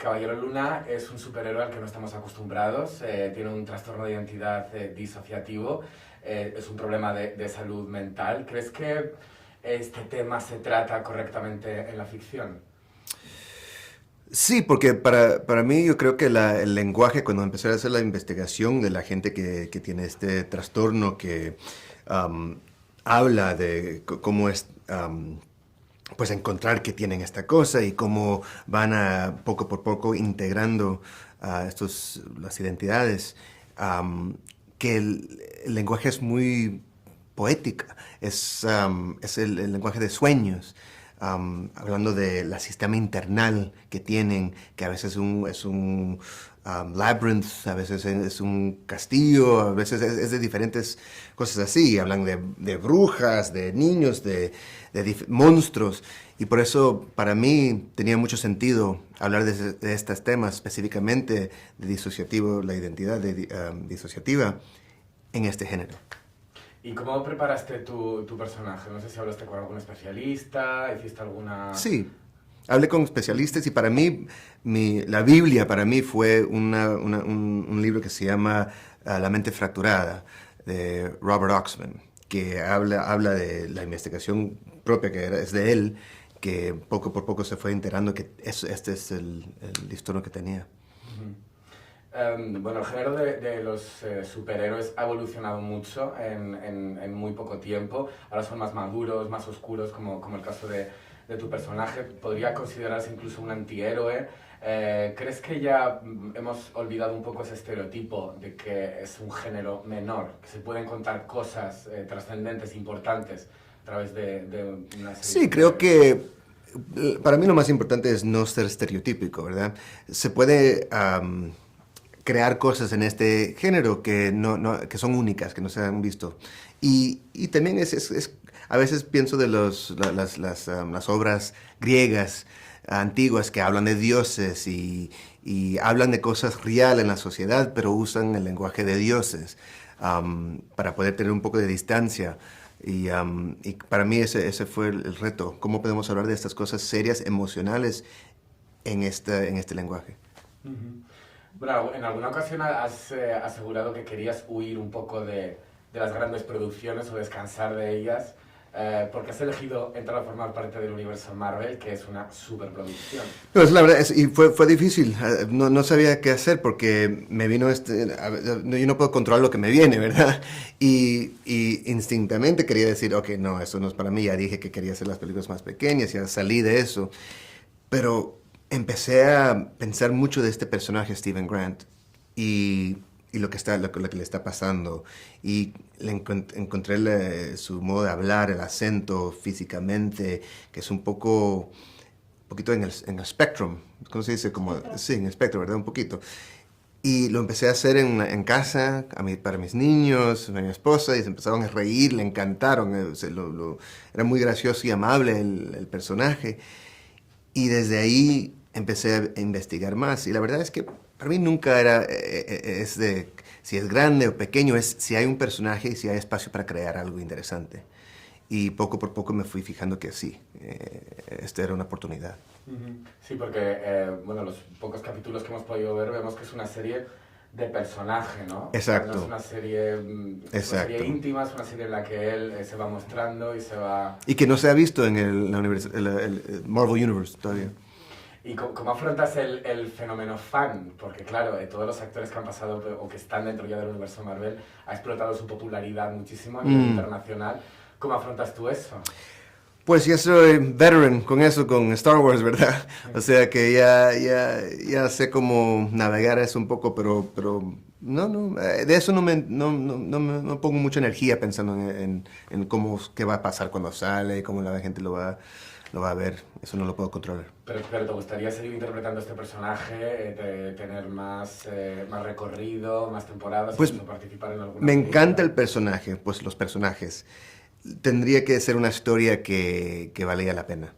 Caballero Luna es un superhéroe al que no estamos acostumbrados, tiene un trastorno de identidad disociativo, es un problema de salud mental. ¿Crees que este tema se trata correctamente en la ficción? Sí, porque para mí yo creo que el lenguaje, cuando empecé a hacer la investigación de la gente que tiene este trastorno, que am, habla de cómo es, pues encontrar que tienen esta cosa y cómo van a poco por poco integrando las identidades, que el lenguaje es muy poética, es el lenguaje de sueños. Hablando del sistema internal que tienen, que a veces es un labyrinth, a veces es un castillo, a veces es de diferentes cosas así. Hablan de brujas, de niños, de monstruos. Y por eso para mí tenía mucho sentido hablar de estos temas, específicamente de disociativo, la identidad disociativa en este género. ¿Y cómo preparaste tu personaje? No sé si hablaste con algún especialista, hiciste alguna... Sí, hablé con especialistas y para mí, la Biblia para mí fue un libro que se llama La mente fracturada, de Robert Oxman, que habla de la investigación propia es de él, que poco por poco se fue enterando que este es el trastorno que tenía. Ujú. Bueno, el género de los superhéroes ha evolucionado mucho en muy poco tiempo. Ahora son más maduros, más oscuros, como el caso de tu personaje. Podría considerarse incluso un antihéroe. ¿Crees que ya hemos olvidado un poco ese estereotipo de que es un género menor, que se pueden contar cosas trascendentes, importantes a través de una serie Sí, de creo superhéroes? que para mí lo más importante es no ser estereotípico, ¿verdad? Se puede crear cosas en este género que son únicas, que no se han visto. Y también a veces pienso de las obras griegas antiguas que hablan de dioses y hablan de cosas reales en la sociedad, pero usan el lenguaje de dioses para poder tener un poco de distancia. Y para mí ese fue el reto. ¿Cómo podemos hablar de estas cosas serias, emocionales, en este lenguaje? Ujú. Bueno, en alguna ocasión has asegurado que querías huir un poco de las grandes producciones o descansar de ellas, porque has elegido entrar a formar parte del universo Marvel, que es una superproducción. No, es la verdad, y fue difícil. No sabía qué hacer porque me vino yo no puedo controlar lo que me viene, ¿verdad? Y instintamente quería decir, ok, no, eso no es para mí. Ya dije que quería hacer las películas más pequeñas, ya salí de eso. Pero empecé a pensar mucho de este personaje, Stephen Grant, y, y lo que le está pasando. Y encontré su modo de hablar, el acento, físicamente, que es un poquito en el spectrum. ¿Cómo se dice? Como, sí, en el espectro, ¿verdad? Un poquito. Y lo empecé a hacer en casa, para mis niños, a mi esposa, y se empezaron a reír, le encantaron. Era muy gracioso y amable el personaje. Y desde ahí empecé a investigar más. Y la verdad es que para mí nunca es de si es grande o pequeño, es si hay un personaje y si hay espacio para crear algo interesante. Y poco por poco me fui fijando que sí, esta era una oportunidad. Ujú. Sí, porque bueno, los pocos capítulos que hemos podido ver vemos que es una serie de personaje, ¿no? O sea, no es Exacto, una serie, es una serie exacto. íntima, es una serie en la que él se va mostrando y se va... Y que no se ha visto en el Marvel Universe todavía. ¿Y cómo afrontas el fenómeno fan? Porque claro, todos los actores que han pasado o que están dentro ya del universo Marvel ha explotado su popularidad muchísimo a nivel Mm. internacional. ¿Cómo afrontas tú eso? Pues ya soy veteran con eso, con Star Wars, ¿verdad? O sea que ya sé cómo navegar eso un poco, pero de eso no pongo mucha energía pensando en qué va a pasar cuando sale, cómo la gente lo va a ver. Eso no lo puedo controlar. Pero ¿te gustaría seguir interpretando este personaje, tener más recorrido, más temporadas, Pues incluso participar en alguna me encanta película? el personaje, pues los personajes. Tendría que ser una historia que valía la pena.